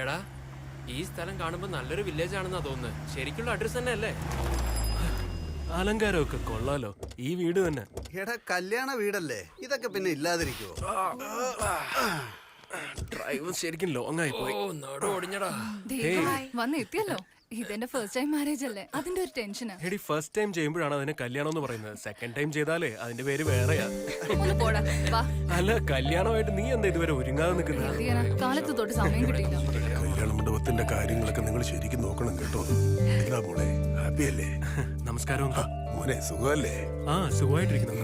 എടാ, ഈ സ്ഥലം കാണുമ്പോ നല്ലൊരു വില്ലേജ് ആണെന്നാ തോന്നുന്നത്. ശരിക്കുള്ള അഡ്രസ് തന്നെ അല്ലേ? അലങ്കാരമൊക്കെ കൊള്ളാലോ. ഈ വീട് തന്നെ. എടാ, കല്യാണ വീടല്ലേ, ഇതൊക്കെ പിന്നെ ഇല്ലാതിരിക്കുവോ? ഡ്രൈവർ ശരിക്കും ലോങ് ആയി പോയി. വന്ന് എത്തിയല്ലോ. ഇതെന്റെ ഫസ്റ്റ് ടൈം മാരേജ് അല്ലേ, അതിന്റെ ഒരു ടെൻഷനാ. എടി, ഫസ്റ്റ് ടൈം ചെയ്യുമ്പോഴാണ് അതിന് കല്യാണം എന്ന് പറയുന്നത്. സെക്കൻഡ് ടൈം ചെയ്താലേ അതിന്റെ പേര് വേറെയാ. ഒന്ന് പോടാ, വാ. അല്ല, കല്യാണമായിട്ട് നീ എന്താ ഇതുവരെ ഒരുങ്ങാതെ നിൽക്കുന്നത്? കാലത്ത് തൊട്ട് സമയം കിട്ടിയില്ല. കല്യാണ മണ്ഡപത്തിന്റെ കാര്യങ്ങളൊക്കെ നിങ്ങൾ ശരിക്കും നോക്കണം കേട്ടോ. എന്താ മോളെ, ഹാപ്പി അല്ലേ? നമസ്കാരം. മോനെ, സുഖമല്ലേ? ആ, സുഖമായിട്ടിരിക്കുന്നു.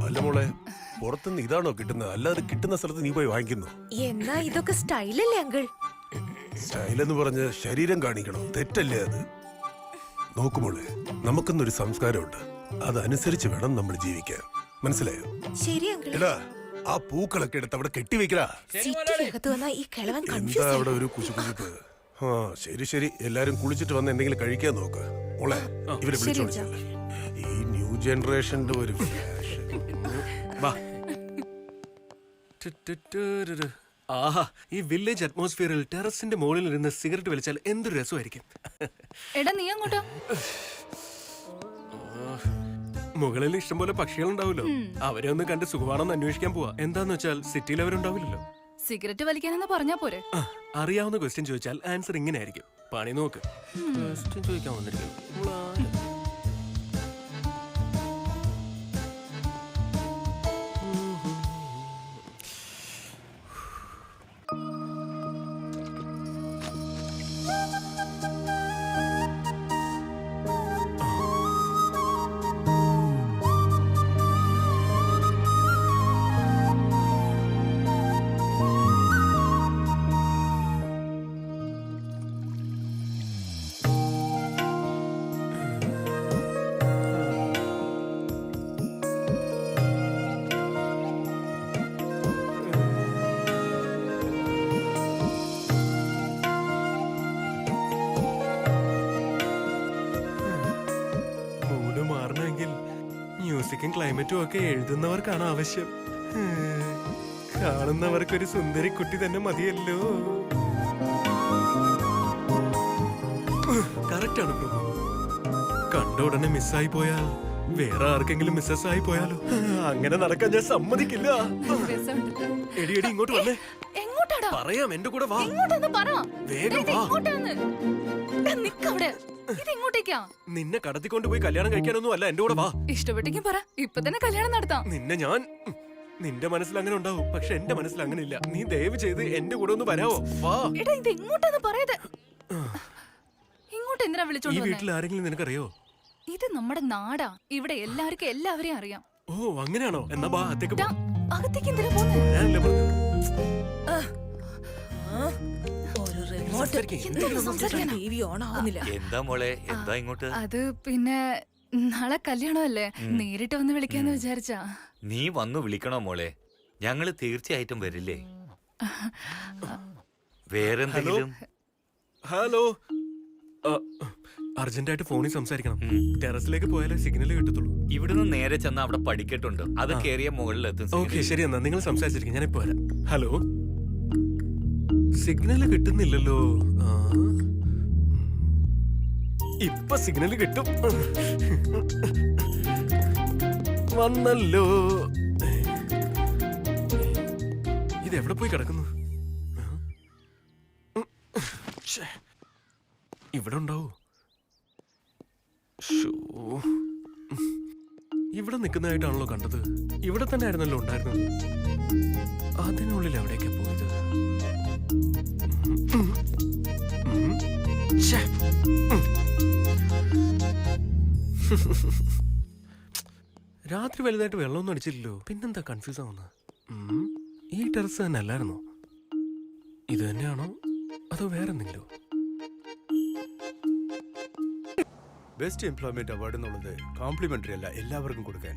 അല്ല മോളെ, പുറത്തുനിന്ന് ഇതാണോ കിട്ടുന്നത്? അല്ലാതെ കിട്ടുന്ന സ്ഥലത്ത് നീ പോയി വാങ്ങിക്കുന്നു? എന്നാ ഇതൊക്കെ സ്റ്റൈലല്ലേ അങ്കിൾ? സ്റ്റൈലെന്ന് പറഞ്ഞ് ശരീരം കാണിക്കണം, തെറ്റല്ലേ അത്? നോക്കുമോളെ, നമുക്കെന്നൊരു സംസ്കാരമുണ്ട്. അതനുസരിച്ച് വേണം നമ്മൾ ജീവിക്കാൻ. മനസ്സിലായോ? ശരി അങ്കിൾ. എടാ, ആ പൂക്കളൊക്കെ എടുത്ത് അവിടെ കെട്ടിവെക്കടാ. സിറ്റിക്കകത്ത് വന്നാ ഈ കിളവൻ എന്താ കൺഫ്യൂസ് അവിടെ ഒരു കുശുകുശുപ്പ്? ആ, ശരി ശരി, എല്ലാരും കുളിച്ചിട്ട് വന്ന് എന്തെങ്കിലും കഴിക്കാൻ നോക്ക്. മോളെ, ഇവരെ വിളിച്ചോളൂ. ഈ ന്യൂ ജനറേഷന്റെ ഒരു ഫാഷൻ. വാ. ആഹാ, ഈ വില്ലേജ് അറ്റ്മോസ്ഫിയറിൽ ടെറസിന്റെ മുകളിൽ ഇരുന്ന് സിഗരറ്റ് വലിച്ചാൽ എന്തൊരു രസമായിരിക്കും. എടാ, നീ അങ്ങോട്ടോ. മുകളിൽ ഇഷ്ടംപോലെ പക്ഷികളുണ്ടാവുമല്ലോ. അവരെ ഒന്ന് കണ്ട് സുഖമാണെന്ന് അന്വേഷിക്കാൻ പോവാ. എന്താന്ന് വെച്ചാൽ സിറ്റിയിൽ അവരുണ്ടാവില്ലല്ലോ. സിഗരറ്റ് വലിക്കാനെന്ന് പറഞ്ഞാ പോരെ. അറിയാവുന്ന ക്വസ്റ്റ്യൻ ചോദിച്ചാൽ ആൻസർ ഇങ്ങനെ ആയിരിക്കും. പണി നോക്ക്. ക്വസ്റ്റ്യൻ ചോദിക്കാൻ വന്നിരിക്കും. മ്യൂസിക്കും ക്ലൈമറ്റും ഒക്കെ എഴുതുന്നവർക്കാണ് ആവശ്യം. കാണുന്നവർക്കൊരു സുന്ദരി കുട്ടി തന്നെ മതിയല്ലോ. കറക്റ്റ് ആണ് പ്രഭു. കണ്ട ഉടനെ മിസ്സായി പോയാൽ വേറെ ആർക്കെങ്കിലും മിസ്സസ് ആയി പോയാലോ? അങ്ങനെ നടക്കാൻ ഞാൻ സമ്മതിക്കില്ല. എടി എടി, ഇങ്ങോട്ട് വന്നേ. എങ്ങോട്ടാടാ? പറയാം, എന്റെ കൂടെ വാ. എങ്ങോട്ടാന്ന് പറ. വേഗം വാ. നിക്കവിടെ. ഇതെങ്ങോട്ടേക്കാ? നിന്നെ കടത്തിക്കൊണ്ട് പോയി കല്യാണം കഴിക്കാനൊന്നും അല്ല, എന്റെ കൂടെ വാ. ഇഷ്ടപ്പെട്ടെങ്കിൽ പറ, ഇപ്പൊ തന്നെ കല്യാണം നടത്താം. നിന്നെ ഞാൻ നിന്റെ മനസ്സിൽ അങ്ങനെ ഉണ്ടാവും, പക്ഷെ എന്റെ മനസ്സിൽ അങ്ങനെ ഇല്ല. നീ ദയവ് ചെയ്ത് എന്റെ കൂടെ ഒന്ന് വരാവോ? വാ. എടാ, ഇത് എങ്ങോട്ടാന്ന് പറയത്. ഇങ്ങോട്ട് എന്തിനാ ഈ വിളിച്ചോണ്ട് വീട്ടിൽ ആരെങ്കിലും നിനക്കറിയോ? ഇത് നമ്മുടെ നാടാ. ഇവിടെ എല്ലാവർക്കും എല്ലാവരെയും അറിയാം. ഓ, അങ്ങനെയാണോ? എന്നാ ബാ, അകത്തേക്ക് പോ. അകത്തേക്ക് എന്തിനാ പോന്നെ? ഞാനല്ലേ പറഞ്ഞത്. എന്താ മോളെ, എന്താ ഇങ്ങോട്ട്? അത് പിന്നെ നാളെ കല്യാണമല്ലേ, നേരിട്ട് വന്ന് വിളിക്കാന്ന് വിചാരിച്ചാ. നീ വന്നു വിളിക്കണോ മോളെ? ഞങ്ങള് തീർച്ചയായിട്ടും വരില്ലേ. വേറെന്തെങ്കിലും? ഹലോ, അർജന്റായിട്ട് ഫോണിൽ സംസാരിക്കണം. ടെറസിലേക്ക് പോയാലേ സിഗ്നൽ കിട്ടത്തുള്ളൂ. ഇവിടുന്ന് നേരെ ചെന്ന അവിടെ പഠിക്കട്ടുണ്ട്, അത് കേറിയ മുകളിലെത്തും. ഓക്കെ, ശരി, എന്നാ നിങ്ങൾ സംസാരിച്ചിരിക്കും, ഞാനിപ്പോ വരാം. ഹലോ, സിഗ്നൽ കിട്ടുന്നില്ലല്ലോ. ഇപ്പൊ സിഗ്നൽ കിട്ടും. വന്നല്ലോ. ഇതെവിടെ പോയി കിടക്കുന്നു? ഇവിടെ ഉണ്ടാവോ? ഇവിടെ നിൽക്കുന്നതായിട്ടാണല്ലോ കണ്ടത്. ഇവിടെ തന്നെ ആയിരുന്നല്ലോ ഉണ്ടായിരുന്നത്. അതിനുള്ളിൽ എവിടേക്കാ പോയത്? രാത്രി വലുതായിട്ട് വെള്ളമൊന്നും അടിച്ചില്ലല്ലോ, പിന്നെന്താ കൺഫ്യൂസ് ആവുന്നത്? ഈ ടെറസ് തന്നെ അല്ലായിരുന്നോ? ഇത് തന്നെയാണോ അതോ വേറെ എന്തെങ്കിലും? ബെസ്റ്റ് എംപ്ലോയ്മെന്റ് അവാർഡ് എന്നുള്ളത് കോംപ്ലിമെന്ററി അല്ല, എല്ലാവർക്കും കൊടുക്കാൻ.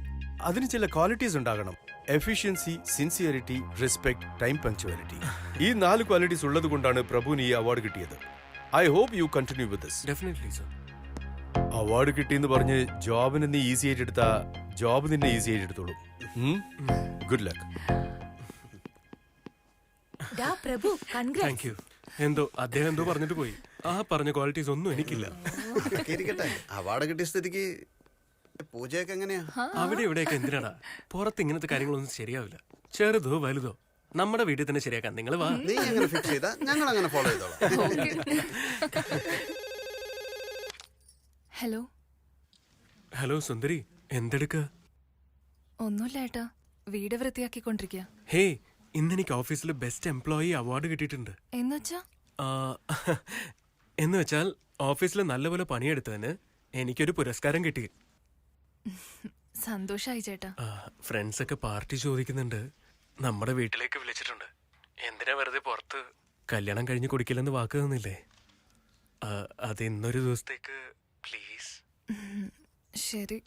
അതിന് ചില ക്വാളിറ്റീസ് ഉണ്ടാകണം. Efficiency, sincerity, respect, time punctuality. ഈ 4 ക്വാളിറ്റീസ് ഉള്ളത് കൊണ്ടാണ് പ്രഭുവിന് ഈ അവാർഡ് കിട്ടിയത്. I hope you continue with this. Definitely sir. Award കിട്ടിയെന്ന് പറഞ്ഞ് ജോബിന് നീ ഈസി ആയിട്ട് എടുത്താ ജോബ് നിന്നെ ഈസി ആയിട്ട് എടുത്തോളൂ. Good luck. ഡാ പ്രഭു കൺഗ്രാറ്റ്സ്. Thank you. എന്തോ അദ്ദേഹം എന്തോ പറഞ്ഞിട്ട് പോയി. ആ പറഞ്ഞ ക്വാളിറ്റീസ് ഒന്നും എനിക്കില്ല. അതൊക്കെ ഇരിക്കട്ടെ, അവാർഡ് കിട്ടിയ സ്ഥിതിക്ക് പൂജയൊക്കെ എങ്ങനെയാ? അവിടെ ഇവിടെയൊക്കെ എന്തിനാടാ? പുറത്ത് ഇങ്ങനത്തെ കാര്യങ്ങളൊന്നും ശരിയാവില്ല. ചെറുതോ വലുതോ നമ്മുടെ വീട്ടിൽ തന്നെ ശരിയാക്കാം. നിങ്ങൾ വാ. നീ എങ്ങനെ ഫിക്സ് ചെയ്താ ഞങ്ങൾ അങ്ങനെ ഫോളോ ചെയ്തോളാം. ഹലോ. ഹലോ സുന്ദരി, എന്തെടുക്ക? ഒന്നുമില്ല ഏട്ടാ, വീട് വൃത്തിയാക്കിക്കൊണ്ടിരിക്കുക. ഹേ, ഇന്നെനിക്ക് ഓഫീസിൽ ബെസ്റ്റ് എംപ്ലോയി അവാർഡ് കിട്ടിയിട്ടുണ്ട്. എന്നുവെച്ചാ? ആ, എന്ന് വെച്ചാൽ ഓഫീസിൽ നല്ലപോലെ പണിയെടുത്തതിന് എനിക്കൊരു പുരസ്കാരം കിട്ടി. സന്തോഷായി ചേട്ടാ. ഫ്രണ്ട്സ് ഒക്കെ പാർട്ടി ചോദിക്കുന്നുണ്ട്. നമ്മുടെ വീട്ടിലേക്ക് വിളിച്ചിട്ടുണ്ട്. എന്തിനാ വെറുതെ പുറത്ത്? കല്യാണം കഴിഞ്ഞ് കുടിക്കില്ലെന്ന് വാക്ക് തന്നില്ലേ? അത് ഇന്നൊരു ദിവസത്തേക്ക് പ്ലീസ്. ശരി.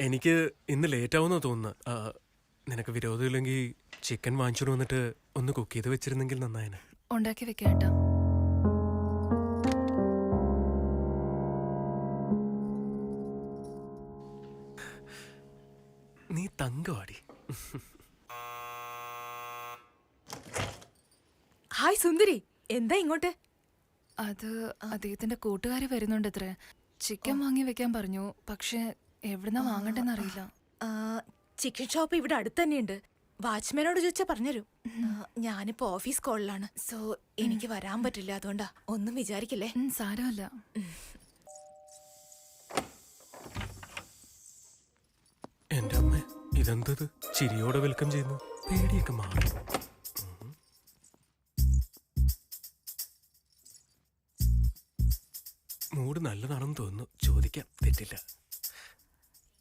എനിക്ക് ഇന്ന് ലേറ്റ് ആവുമെന്നാ തോന്നുന്നു. നിനക്ക് വിരോധമില്ലെങ്കിൽ ചിക്കൻ വാങ്ങിച്ചോണ്ട് വന്നിട്ട് ഒന്ന് കുക്ക് ചെയ്ത് വെച്ചിരുന്നെങ്കിൽ നന്നായിന്. ഉണ്ടാക്കി വെക്കാം ഏട്ടാ. നീ തങ്കവാടി. ഹായ് സുന്ദരി, എന്താ ഇങ്ങോട്ട്? അത് അദ്ദേഹത്തിന്റെ കൂട്ടുകാര് വരുന്നുണ്ട് അത്രേ. ചിക്കൻ വാങ്ങി വെക്കാൻ പറഞ്ഞു. പക്ഷെ എവിടുന്നാ വാങ്ങണ്ടെന്നറിയില്ല. ചിക്കൻ ഷോപ്പ് ഇവിടെ അടുത്ത് തന്നെയുണ്ട്. വാച്ച്മാനോട് ചോദിച്ചാ പറഞ്ഞുതരും. ഞാനിപ്പോ ഓഫീസ് കോളിലാണ്, സോ എനിക്ക് വരാൻ പറ്റില്ല. അതുകൊണ്ടാ, ഒന്നും വിചാരിക്കില്ലേ. സാരമല്ല. എന്റെ അമ്മ, ഇതെന്തത്? ചിരിയോടെ വെൽക്കം ചെയ്യുന്നു. പേടിയൊക്കെ മാറി. മൂഡ് നല്ലതാണെന്ന് തോന്നുന്നു. ചോദിക്കാം, തെറ്റില്ല.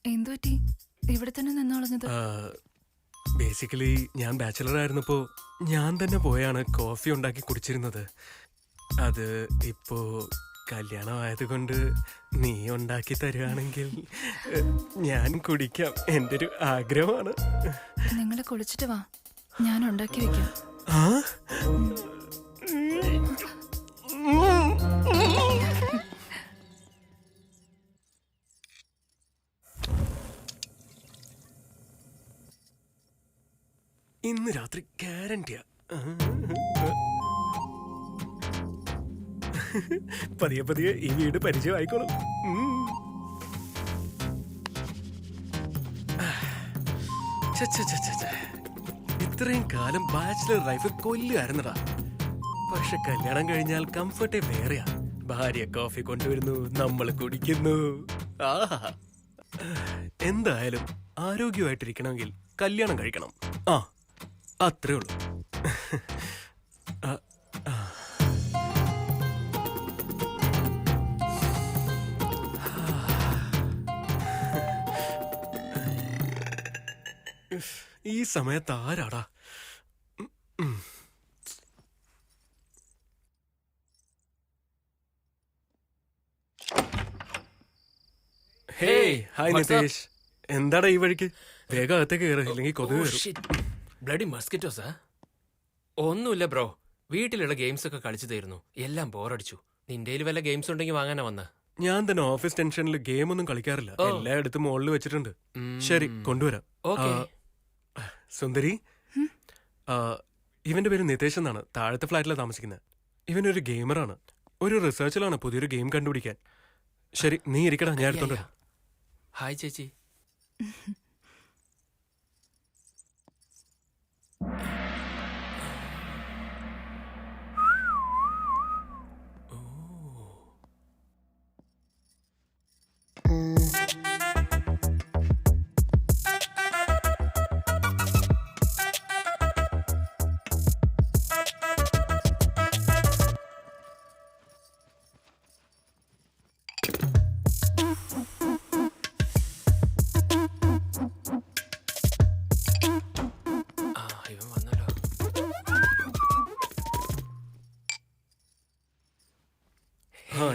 എന്തുപറ്റി? ഇവിടെ തന്നെ നിന്നോളഞ്ഞത്? ബേസിക്കലി ഞാൻ ബാച്ചിലർ ആയിരുന്നപ്പോ ഞാൻ തന്നെ പോയാണ് കോഫി ഉണ്ടാക്കി കുടിച്ചിരുന്നത്. അത് ഇപ്പോ കല്യാണം ആയതുകൊണ്ട് നീ ഉണ്ടാക്കി തരുവാണെങ്കിൽ ഞാൻ കുടിക്കാം. എൻ്റെ ഒരു ആഗ്രഹമാണ്. നിങ്ങൾ കുളിച്ചിട്ട് വാ, ഞാൻ ഉണ്ടാക്കി വെക്കാം. ആ, ഇന്ന് രാത്രി ഗ്യാരണ്ടിയാ. പതിയെ പതിയെ ഈ വീട് പരിചയമായിക്കോളും. ഇത്രയും കാലം ബാച്ചിലർ ലൈഫ് കൊല്ലുകാരുന്നടാ. പക്ഷെ കല്യാണം കഴിഞ്ഞാൽ കംഫർട്ടേ വേറെയാ. ഭാര്യ കോഫി കൊണ്ടുവരുന്നു, നമ്മൾ കുടിക്കുന്നു. ആഹാ, എന്തായാലും ആരോഗ്യമായിട്ടിരിക്കണമെങ്കിൽ കല്യാണം കഴിക്കണം. ആ, അത്രേ ഉള്ളൂ. ഈ സമയത്ത് ആരാടാ? Hey, hi Nitesh. എന്താടാ ഈ വഴിക്ക്? വേഗം അകത്തേക്ക് കയറി, ഇല്ലെങ്കിൽ കൊതുക് കയറും. ബ്ലഡി മസ്കിറ്റോസാ? ഒന്നുമില്ല ബ്രോ, വീട്ടിലുള്ള ഗെയിംസ് ഒക്കെ കളിച്ചു തീർന്നു. എല്ലാം ബോറടിച്ചു. നിന്റെ വല്ല ഗെയിംസ് ഉണ്ടെങ്കിൽ വാങ്ങാനാ വന്ന. ഞാൻ തന്നെ ഓഫീസ് ടെൻഷനിൽ ഗെയിം ഒന്നും കളിക്കാറില്ല. എല്ലായിടത്തും മുകളിൽ വെച്ചിട്ടുണ്ട്. ശരി, കൊണ്ടുവരാം. സുന്ദരി, ഇവന്റെ പേര് നിതേഷ് എന്നാണ്. താഴത്തെ ഫ്ലാറ്റിലാണ് താമസിക്കുന്നത്. ഇവനൊരു ഗെയിമറാണ്. ഒരു റിസർച്ചിലാണ് പുതിയൊരു ഗെയിം കണ്ടുപിടിക്കാൻ. ശരി, നീ ഇരിക്കടാ, ഞാൻ എടുത്തോണ്ട് വരാം. ഹായ് ചേച്ചി.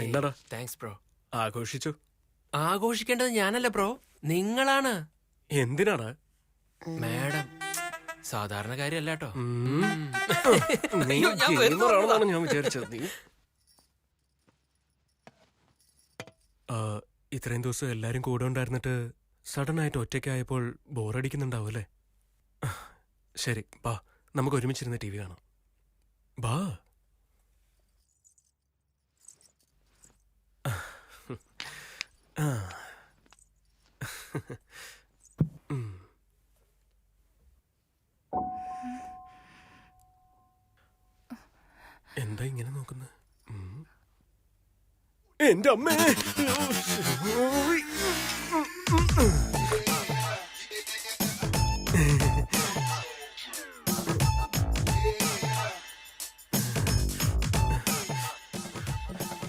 എന്താടാ? Thanks bro. ആഘോഷിച്ചു. ആഘോഷിക്കേണ്ടത് ഞാനല്ല ബ്രോ, നിങ്ങളാണ്. എന്തിനാടാ? മാഡം സാധാരണ കാര്യമല്ല കേട്ടോ. നീ ഗെയിമറാണെന്നാണ് ഞാൻ വിചാരിച്ചത്. നീ ഇത്രയും ദിവസം എല്ലാരും കൂടെ ഉണ്ടായിരുന്നിട്ട് സഡൻ ആയിട്ട് ഒറ്റയ്ക്കായപ്പോൾ ബോറടിക്കുന്നുണ്ടാവും അല്ലേ? ശരി, ബാ നമുക്ക് ഒരുമിച്ചിരുന്ന് TV കാണാം. ബാ. എന്താ ഇങ്ങനെ നോക്കുന്നത്? എന്റെ അമ്മേ!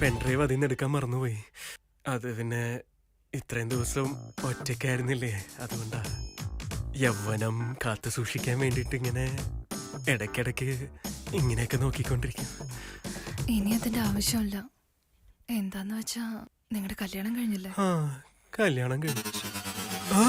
പെൻഡ്രൈവ് അതിൽ നിന്ന് എടുക്കാൻ മറന്നുപോയി. അത് പിന്നെ ഇത്രയും ദിവസം ഒറ്റയ്ക്കായിരുന്നില്ലേ, അതുകൊണ്ടാ. യൗവനം കാത്തു സൂക്ഷിക്കാൻ വേണ്ടിയിട്ട് ഇങ്ങനെ ഇടയ്ക്കിടയ്ക്ക് ഇങ്ങനെയൊക്കെ നോക്കിക്കൊണ്ടിരിക്കും. ഇനി അതിന്റെ ആവശ്യമില്ല. എന്താന്ന് വെച്ചാ നിങ്ങളുടെ കല്യാണം കഴിഞ്ഞില്ലേ? ആ, കല്യാണം കഴിച്ചു. ആ